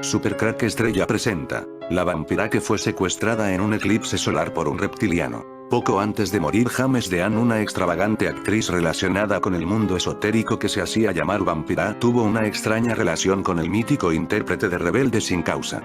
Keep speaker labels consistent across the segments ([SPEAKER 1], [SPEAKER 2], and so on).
[SPEAKER 1] Super Crack Estrella presenta. La vampira que fue secuestrada en un eclipse solar por un reptiliano. Poco antes de morir James Dean, una extravagante actriz relacionada con el mundo esotérico que se hacía llamar vampira, tuvo una extraña relación con el mítico intérprete de Rebelde sin causa.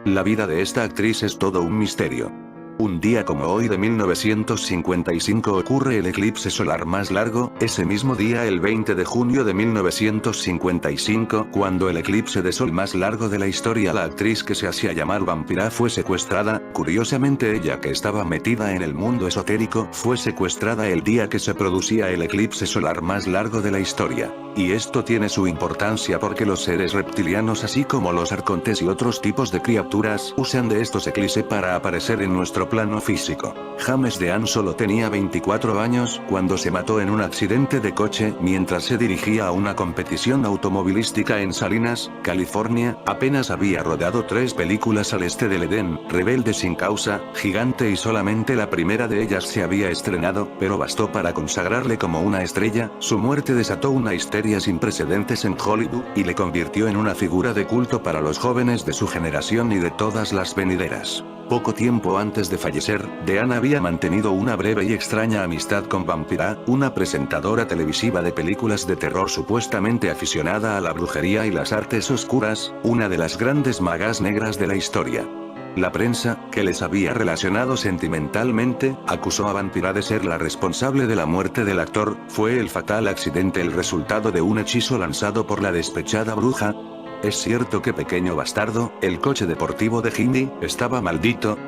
[SPEAKER 1] La vida de esta actriz es todo un misterio. Un día como hoy de 1955 ocurre el eclipse solar más largo, ese mismo día el 20 de junio de 1955, cuando el eclipse de sol más largo de la historia, la actriz que se hacía llamar vampira fue secuestrada. Curiosamente, ella, que estaba metida en el mundo esotérico, fue secuestrada el día que se producía el eclipse solar más largo de la historia. Y esto tiene su importancia porque los seres reptilianos, así como los arcontes y otros tipos de criaturas, usan de estos eclipses para aparecer en nuestro plano físico. James Dean solo tenía 24 años cuando se mató en un accidente de coche mientras se dirigía a una competición automovilística en Salinas, California. Apenas había rodado 3 películas al este del Edén: Rebelde sin causa, Gigante, y solamente la primera de ellas se había estrenado, pero bastó para consagrarle como una estrella. Su muerte desató una histeria sin precedentes en Hollywood, y le convirtió en una figura de culto para los jóvenes de su generación y de todas las venideras. Poco tiempo antes de fallecer, Dean había mantenido una breve y extraña amistad con Vampira, una presentadora televisiva de películas de terror supuestamente aficionada a la brujería y las artes oscuras, una de las grandes magas negras de la historia. La prensa, que les había relacionado sentimentalmente, acusó a Vampira de ser la responsable de la muerte del actor. ¿Fue el fatal accidente el resultado de un hechizo lanzado por la despechada bruja? ¿Es cierto que Pequeño Bastardo, el coche deportivo de Hindi, estaba maldito?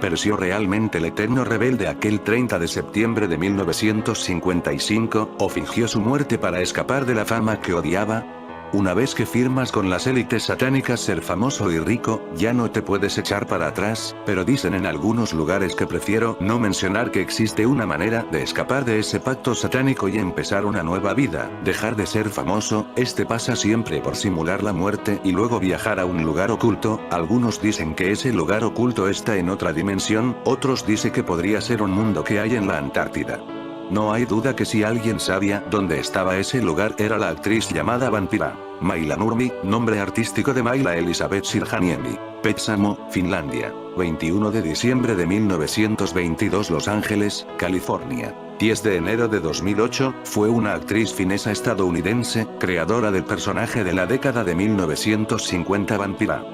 [SPEAKER 1] ¿Pereció realmente el eterno rebelde aquel 30 de septiembre de 1955, o fingió su muerte para escapar de la fama que odiaba? Una vez que firmas con las élites satánicas ser famoso y rico, ya no te puedes echar para atrás, pero dicen en algunos lugares que prefiero no mencionar que existe una manera de escapar de ese pacto satánico y empezar una nueva vida, dejar de ser famoso. Este pasa siempre por simular la muerte y luego viajar a un lugar oculto. Algunos dicen que ese lugar oculto está en otra dimensión, otros dicen que podría ser un mundo que hay en la Antártida. No hay duda que si alguien sabía dónde estaba ese lugar era la actriz llamada Vampira. Maila Nurmi, nombre artístico de Maila Elizabeth Sirhaniemi. Petsamo, Finlandia. 21 de diciembre de 1922, Los Ángeles, California. 10 de enero de 2008, fue una actriz finesa estadounidense, creadora del personaje de la década de 1950 Vampira.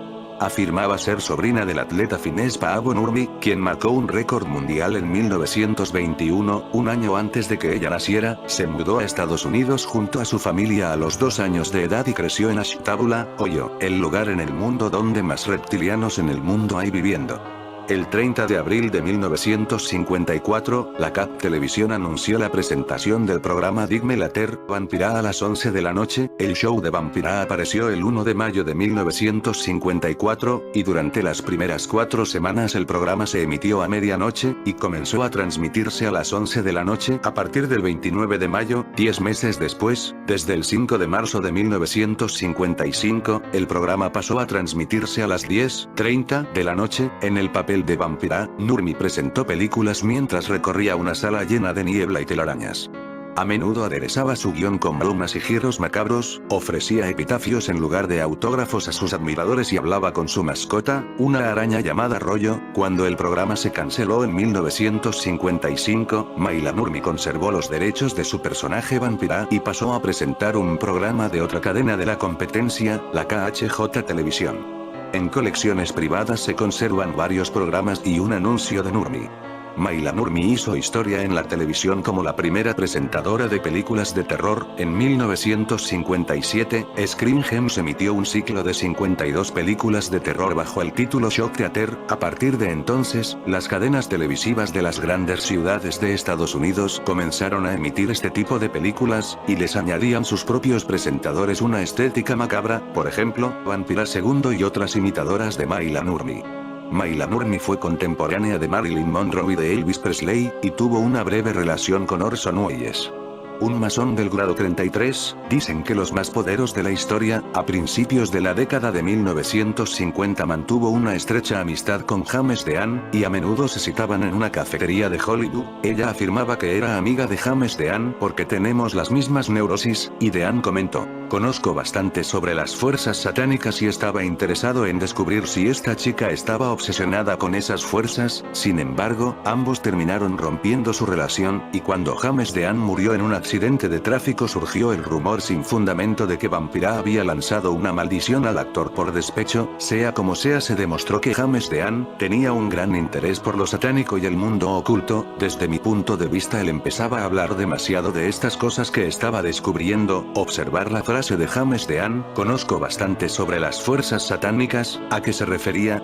[SPEAKER 1] Afirmaba ser sobrina del atleta finés Paavo Nurmi, quien marcó un récord mundial en 1921, un año antes de que ella naciera. Se mudó a Estados Unidos junto a su familia a los 2 años de edad y creció en Ashtabula, Ohio, el lugar en el mundo donde más reptilianos en el mundo hay viviendo. El 30 de abril de 1954, la CAP Televisión anunció la presentación del programa Digme Later, Vampira a las 11 de la noche. El show de Vampira apareció el 1 de mayo de 1954, y durante las primeras 4 semanas el programa se emitió a medianoche, y comenzó a transmitirse a las 11 de la noche a partir del 29 de mayo, 10 meses después. Desde el 5 de marzo de 1955, el programa pasó a transmitirse a las 10:30 de la noche. En el papel de Vampira, Nurmi presentó películas mientras recorría una sala llena de niebla y telarañas. A menudo aderezaba su guión con bromas y giros macabros, ofrecía epitafios en lugar de autógrafos a sus admiradores y hablaba con su mascota, una araña llamada Rollo. Cuando el programa se canceló en 1955, Maila Nurmi conservó los derechos de su personaje Vampira y pasó a presentar un programa de otra cadena de la competencia, la KHJ Televisión. En colecciones privadas se conservan varios programas y un anuncio de Nurmi. Maila Nurmi hizo historia en la televisión como la primera presentadora de películas de terror. En 1957, Scream Gems emitió un ciclo de 52 películas de terror bajo el título Shock Theater. A partir de entonces, las cadenas televisivas de las grandes ciudades de Estados Unidos comenzaron a emitir este tipo de películas, y les añadían sus propios presentadores una estética macabra, por ejemplo, Vampira II y otras imitadoras de Maila Nurmi. Maila Nurmi fue contemporánea de Marilyn Monroe y de Elvis Presley, y tuvo una breve relación con Orson Welles. Un masón del grado 33, dicen que los más poderosos de la historia. A principios de la década de 1950 mantuvo una estrecha amistad con James Dean, y a menudo se citaban en una cafetería de Hollywood. Ella afirmaba que era amiga de James Dean porque tenemos las mismas neurosis, y Dean comentó: Conozco bastante sobre las fuerzas satánicas y estaba interesado en descubrir si esta chica estaba obsesionada con esas fuerzas. Sin embargo, ambos terminaron rompiendo su relación, y cuando James Dean murió en un accidente de tráfico surgió el rumor sin fundamento de que Vampira había lanzado una maldición al actor por despecho. Sea como sea, se demostró que James Dean tenía un gran interés por lo satánico y el mundo oculto. Desde mi punto de vista, él empezaba a hablar demasiado de estas cosas que estaba descubriendo. Observar la frase de James Dean, conozco bastante sobre las fuerzas satánicas, ¿a qué se refería?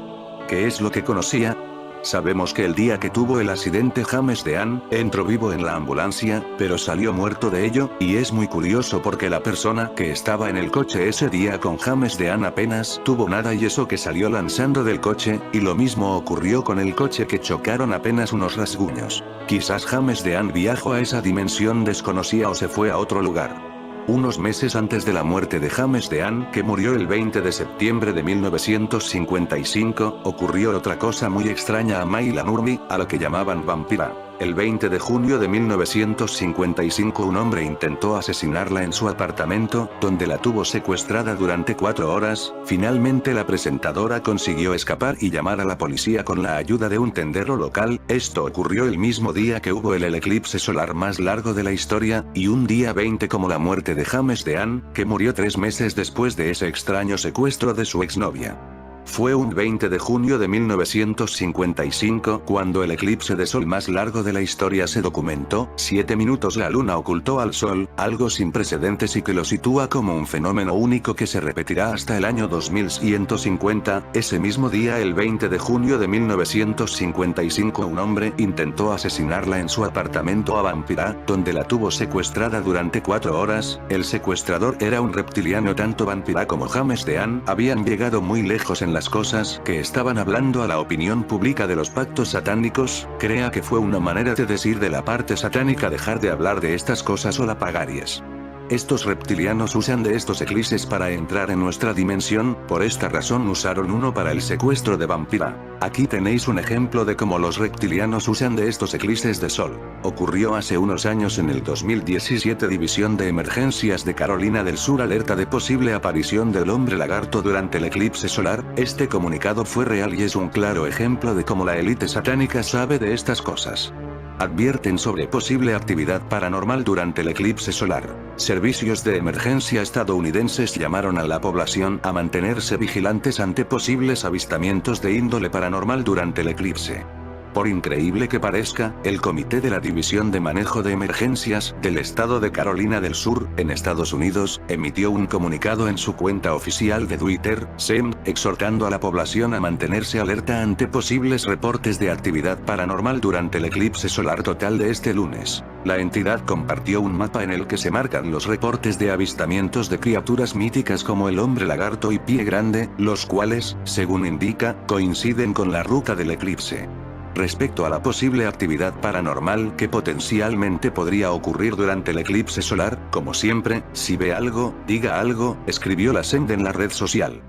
[SPEAKER 1] ¿Qué es lo que conocía? Sabemos que el día que tuvo el accidente James Dean, entró vivo en la ambulancia, pero salió muerto de ello, y es muy curioso porque la persona que estaba en el coche ese día con James Dean apenas tuvo nada y eso que salió lanzando del coche, y lo mismo ocurrió con el coche que chocaron apenas unos rasguños. Quizás James Dean viajó a esa dimensión desconocida o se fue a otro lugar. Unos meses antes de la muerte de James Dean, que murió el 20 de septiembre de 1955, ocurrió otra cosa muy extraña a Mayla Nurmi, a la que llamaban Vampira. El 20 de junio de 1955 un hombre intentó asesinarla en su apartamento, donde la tuvo secuestrada durante 4 horas. Finalmente la presentadora consiguió escapar y llamar a la policía con la ayuda de un tendero local. Esto ocurrió el mismo día que hubo el eclipse solar más largo de la historia, y un día 20 como la muerte de James Dean, que murió 3 meses después de ese extraño secuestro de su exnovia. Fue un 20 de junio de 1955 cuando el eclipse de sol más largo de la historia se documentó. 7 minutos la luna ocultó al sol, algo sin precedentes y que lo sitúa como un fenómeno único que se repetirá hasta el año 2150. Ese mismo día, el 20 de junio de 1955, un hombre intentó asesinarla en su apartamento a Vampira, donde la tuvo secuestrada durante 4 horas. El secuestrador era un reptiliano. Tanto Vampira como James Dean habían llegado muy lejos en las cosas que estaban hablando a la opinión pública de los pactos satánicos. Crea que fue una manera de decir de la parte satánica dejar de hablar de estas cosas o la pagarías. Estos reptilianos usan de estos eclipses para entrar en nuestra dimensión, por esta razón usaron uno para el secuestro de Vampira. Aquí tenéis un ejemplo de cómo los reptilianos usan de estos eclipses de sol. Ocurrió hace unos años en el 2017. División de Emergencias de Carolina del Sur alerta de posible aparición del hombre lagarto durante el eclipse solar. Este comunicado fue real y es un claro ejemplo de cómo la élite satánica sabe de estas cosas. Advierten sobre posible actividad paranormal durante el eclipse solar. Servicios de emergencia estadounidenses llamaron a la población a mantenerse vigilantes ante posibles avistamientos de índole paranormal durante el eclipse. Por increíble que parezca, el Comité de la División de Manejo de Emergencias del Estado de Carolina del Sur, en Estados Unidos, emitió un comunicado en su cuenta oficial de Twitter, SEM, exhortando a la población a mantenerse alerta ante posibles reportes de actividad paranormal durante el eclipse solar total de este lunes. La entidad compartió un mapa en el que se marcan los reportes de avistamientos de criaturas míticas como el hombre lagarto y pie grande, los cuales, según indica, coinciden con la ruta del eclipse. Respecto a la posible actividad paranormal que potencialmente podría ocurrir durante el eclipse solar, como siempre, si ve algo, diga algo, escribió la SEM en la red social.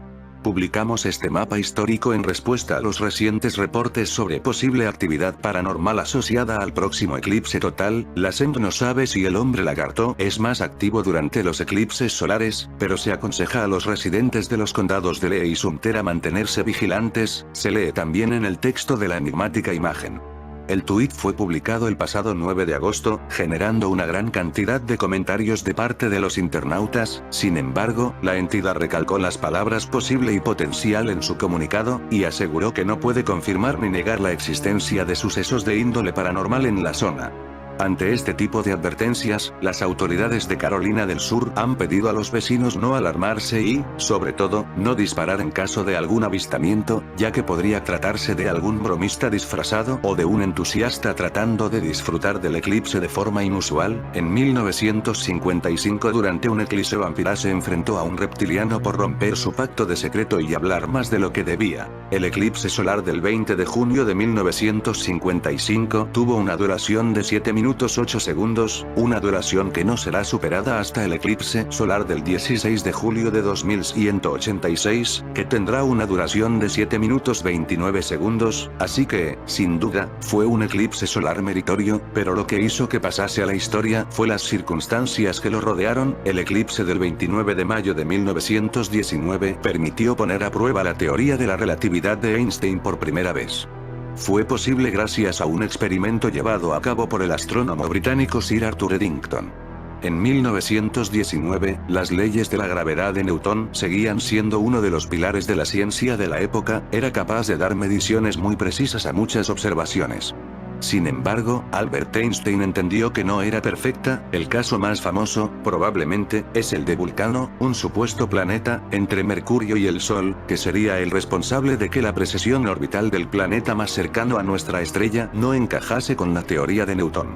[SPEAKER 1] Publicamos este mapa histórico en respuesta a los recientes reportes sobre posible actividad paranormal asociada al próximo eclipse total. La SEM no sabe si el hombre lagarto es más activo durante los eclipses solares, pero se aconseja a los residentes de los condados de Lee y Sumter a mantenerse vigilantes. Se lee también en el texto de la enigmática imagen. El tuit fue publicado el pasado 9 de agosto, generando una gran cantidad de comentarios de parte de los internautas. Sin embargo, la entidad recalcó las palabras posible y potencial en su comunicado, y aseguró que no puede confirmar ni negar la existencia de sucesos de índole paranormal en la zona. Ante este tipo de advertencias, las autoridades de Carolina del Sur han pedido a los vecinos no alarmarse y, sobre todo, no disparar en caso de algún avistamiento, ya que podría tratarse de algún bromista disfrazado o de un entusiasta tratando de disfrutar del eclipse de forma inusual. En 1955, durante un eclipse, Vampira se enfrentó a un reptiliano por romper su pacto de secreto y hablar más de lo que debía. El eclipse solar del 20 de junio de 1955 tuvo una duración de 7 minutos minutos 8 segundos, una duración que no será superada hasta el eclipse solar del 16 de julio de 2186, que tendrá una duración de 7 minutos 29 segundos, así que, sin duda, fue un eclipse solar meritorio, pero lo que hizo que pasase a la historia fue las circunstancias que lo rodearon. El eclipse del 29 de mayo de 1919 permitió poner a prueba la teoría de la relatividad de Einstein por primera vez. Fue posible gracias a un experimento llevado a cabo por el astrónomo británico Sir Arthur Eddington. En 1919, las leyes de la gravedad de Newton seguían siendo uno de los pilares de la ciencia de la época, era capaz de dar mediciones muy precisas a muchas observaciones. Sin embargo, Albert Einstein entendió que no era perfecta. El caso más famoso, probablemente, es el de Vulcano, un supuesto planeta, entre Mercurio y el Sol, que sería el responsable de que la precesión orbital del planeta más cercano a nuestra estrella no encajase con la teoría de Newton.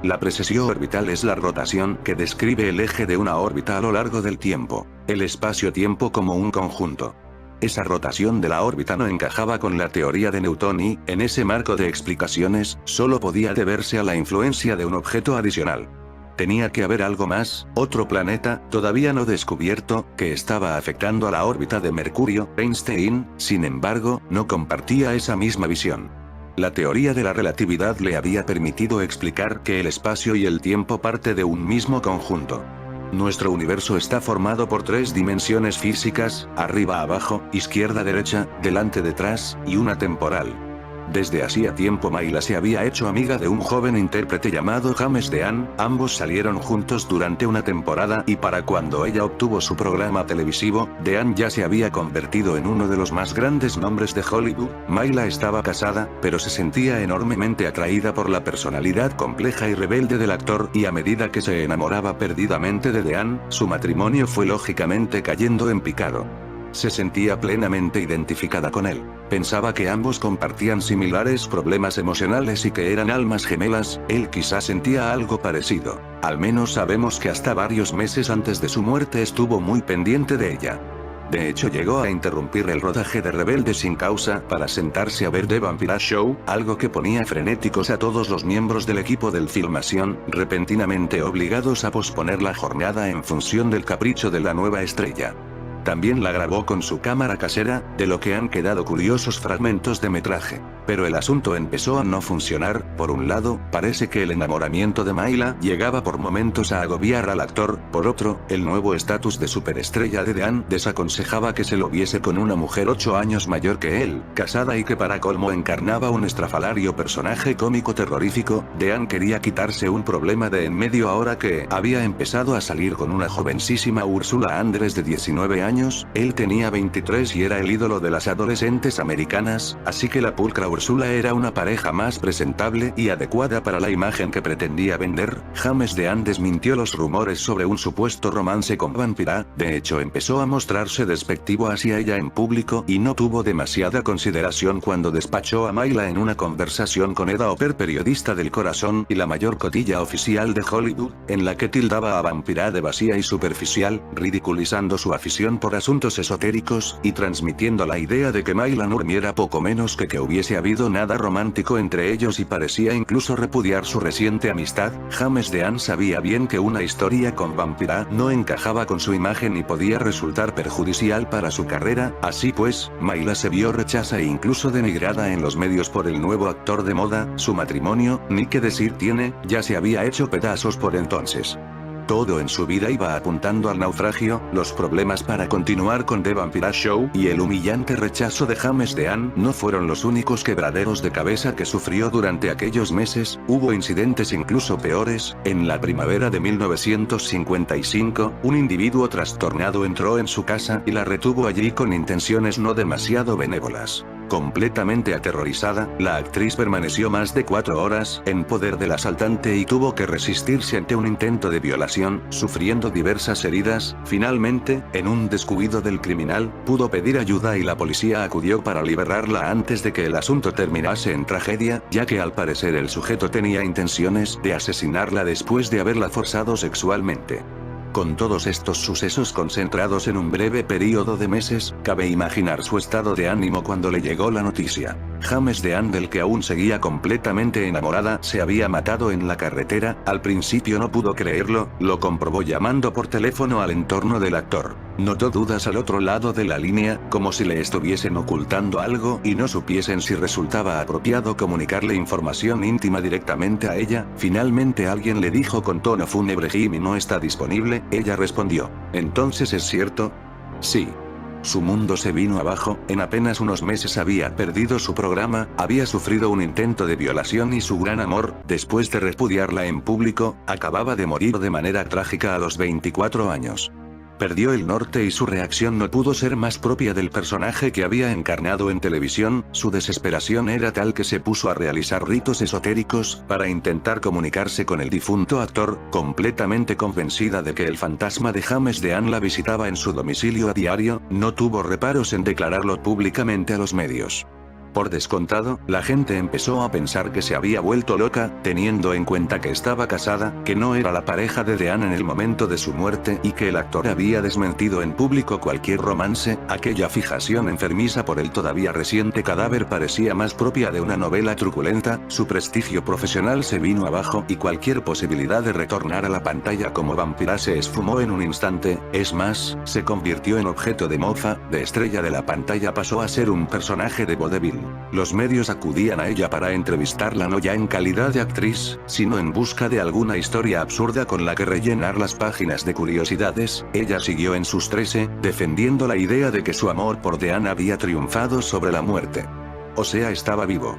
[SPEAKER 1] La precesión orbital es la rotación que describe el eje de una órbita a lo largo del tiempo, el espacio-tiempo como un conjunto. Esa rotación de la órbita no encajaba con la teoría de Newton y, en ese marco de explicaciones, solo podía deberse a la influencia de un objeto adicional. Tenía que haber algo más, otro planeta, todavía no descubierto, que estaba afectando a la órbita de Mercurio. Einstein, sin embargo, no compartía esa misma visión. La teoría de la relatividad le había permitido explicar que el espacio y el tiempo parte de un mismo conjunto. Nuestro universo está formado por 3 dimensiones físicas, arriba abajo, izquierda derecha, delante detrás, y una temporal. Desde hacía tiempo Mayla se había hecho amiga de un joven intérprete llamado James Dean, ambos salieron juntos durante una temporada y para cuando ella obtuvo su programa televisivo, Dean ya se había convertido en uno de los más grandes nombres de Hollywood. Mayla estaba casada, pero se sentía enormemente atraída por la personalidad compleja y rebelde del actor y a medida que se enamoraba perdidamente de Dean, su matrimonio fue lógicamente cayendo en picado. Se sentía plenamente identificada con él. Pensaba que ambos compartían similares problemas emocionales y que eran almas gemelas. Él quizás sentía algo parecido. Al menos sabemos que hasta varios meses antes de su muerte estuvo muy pendiente de ella. De hecho llegó a interrumpir el rodaje de Rebelde sin causa para sentarse a ver The Vampire Show, algo que ponía frenéticos a todos los miembros del equipo de filmación, repentinamente obligados a posponer la jornada en función del capricho de la nueva estrella. También la grabó con su cámara casera, de lo que han quedado curiosos fragmentos de metraje. Pero el asunto empezó a no funcionar. Por un lado, parece que el enamoramiento de Mayla llegaba por momentos a agobiar al actor, por otro, el nuevo estatus de superestrella de Dean desaconsejaba que se lo viese con una mujer 8 años mayor que él, casada y que para colmo encarnaba un estrafalario personaje cómico terrorífico. Dean quería quitarse un problema de en medio ahora que había empezado a salir con una jovencísima Ursula Andress de 19 años. Él tenía 23 y era el ídolo de las adolescentes americanas, así que la pulcra Ursula era una pareja más presentable y adecuada para la imagen que pretendía vender. James Dean desmintió los rumores sobre un supuesto romance con Vampira, de hecho empezó a mostrarse despectivo hacia ella en público y no tuvo demasiada consideración cuando despachó a Mayla en una conversación con Eda Oper, periodista del Corazón y la mayor cotilla oficial de Hollywood, en la que tildaba a Vampira de vacía y superficial, ridiculizando su afición por asuntos esotéricos, y transmitiendo la idea de que Mayla durmiera poco menos que hubiese habido nada romántico entre ellos y parecía incluso repudiar su reciente amistad. James Dean sabía bien que una historia con Vampira no encajaba con su imagen y podía resultar perjudicial para su carrera, así pues, Mayla se vio rechazada e incluso denigrada en los medios por el nuevo actor de moda. Su matrimonio, ni qué decir tiene, ya se había hecho pedazos por entonces. Todo en su vida iba apuntando al naufragio. Los problemas para continuar con The Vampire Show y el humillante rechazo de James Dean no fueron los únicos quebraderos de cabeza que sufrió durante aquellos meses. Hubo incidentes incluso peores. En la primavera de 1955, un individuo trastornado entró en su casa y la retuvo allí con intenciones no demasiado benévolas. Completamente aterrorizada, la actriz permaneció más de 4 horas en poder del asaltante y tuvo que resistirse ante un intento de violación, sufriendo diversas heridas. Finalmente, en un descuido del criminal, pudo pedir ayuda y la policía acudió para liberarla antes de que el asunto terminase en tragedia, ya que al parecer el sujeto tenía intenciones de asesinarla después de haberla forzado sexualmente. Con todos estos sucesos concentrados en un breve periodo de meses, cabe imaginar su estado de ánimo cuando le llegó la noticia. James Dean, del que aún seguía completamente enamorada, se había matado en la carretera. Al principio no pudo creerlo, lo comprobó llamando por teléfono al entorno del actor. Notó dudas al otro lado de la línea, como si le estuviesen ocultando algo y no supiesen si resultaba apropiado comunicarle información íntima directamente a ella. Finalmente alguien le dijo con tono fúnebre: Jimmy no está disponible. Ella respondió: ¿entonces es cierto? Sí. Su mundo se vino abajo. En apenas unos meses había perdido su programa, había sufrido un intento de violación y su gran amor, después de repudiarla en público, acababa de morir de manera trágica a los 24 años. Perdió el norte y su reacción no pudo ser más propia del personaje que había encarnado en televisión. Su desesperación era tal que se puso a realizar ritos esotéricos para intentar comunicarse con el difunto actor, completamente convencida de que el fantasma de James Dean la visitaba en su domicilio a diario. No tuvo reparos en declararlo públicamente a los medios. Por descontado, la gente empezó a pensar que se había vuelto loca, teniendo en cuenta que estaba casada, que no era la pareja de Dean en el momento de su muerte y que el actor había desmentido en público cualquier romance. Aquella fijación enfermiza por el todavía reciente cadáver parecía más propia de una novela truculenta. Su prestigio profesional se vino abajo y cualquier posibilidad de retornar a la pantalla como vampira se esfumó en un instante. Es más, se convirtió en objeto de mofa. De estrella de la pantalla pasó a ser un personaje de vodevil. Los medios acudían a ella para entrevistarla no ya en calidad de actriz, sino en busca de alguna historia absurda con la que rellenar las páginas de curiosidades. Ella siguió en sus 13, defendiendo la idea de que su amor por Dean había triunfado sobre la muerte. O sea, estaba vivo.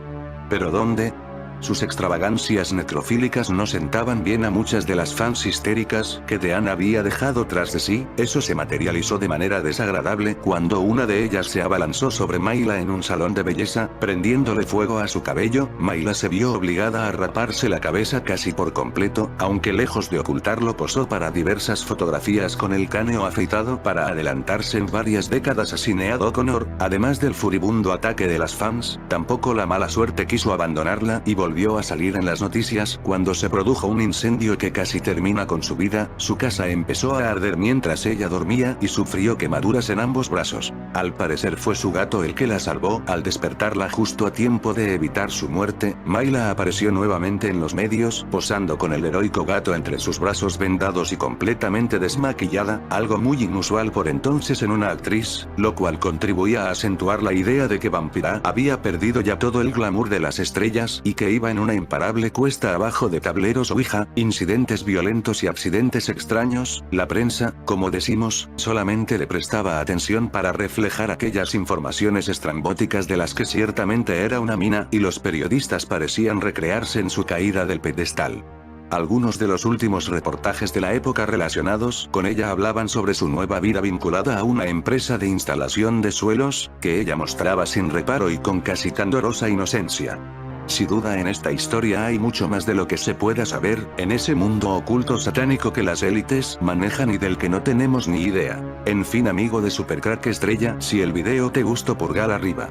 [SPEAKER 1] ¿Pero dónde? Sus extravagancias necrofílicas no sentaban bien a muchas de las fans histéricas que Dean había dejado tras de sí. Eso se materializó de manera desagradable cuando una de ellas se abalanzó sobre Mayla en un salón de belleza, prendiéndole fuego a su cabello. Mayla se vio obligada a raparse la cabeza casi por completo, aunque lejos de ocultarlo posó para diversas fotografías con el cráneo afeitado para adelantarse en varias décadas a Sinéad O'Connor. Además del furibundo ataque de las fans, tampoco la mala suerte quiso abandonarla y volvió a salir en las noticias cuando se produjo un incendio que casi termina con su vida. Su casa empezó a arder mientras ella dormía y sufrió quemaduras en ambos brazos. Al parecer fue su gato el que la salvó. Al despertarla justo a tiempo de evitar su muerte, Mayla apareció nuevamente en los medios, posando con el heroico gato entre sus brazos vendados y completamente desmaquillada, algo muy inusual por entonces en una actriz, lo cual contribuía a acentuar la idea de que Vampira había perdido ya todo el glamour de las estrellas y que iba en una imparable cuesta abajo de tableros Ouija, incidentes violentos y accidentes extraños. La prensa, como decimos, solamente le prestaba atención para reflejar aquellas informaciones estrambóticas de las que ciertamente era una mina, y los periodistas parecían recrearse en su caída del pedestal. Algunos de los últimos reportajes de la época relacionados con ella hablaban sobre su nueva vida vinculada a una empresa de instalación de suelos, que ella mostraba sin reparo y con casi candorosa inocencia. Sin duda en esta historia hay mucho más de lo que se pueda saber, en ese mundo oculto satánico que las élites manejan y del que no tenemos ni idea. En fin, amigo de Supercrack Estrella, si el video te gustó, pulgar arriba.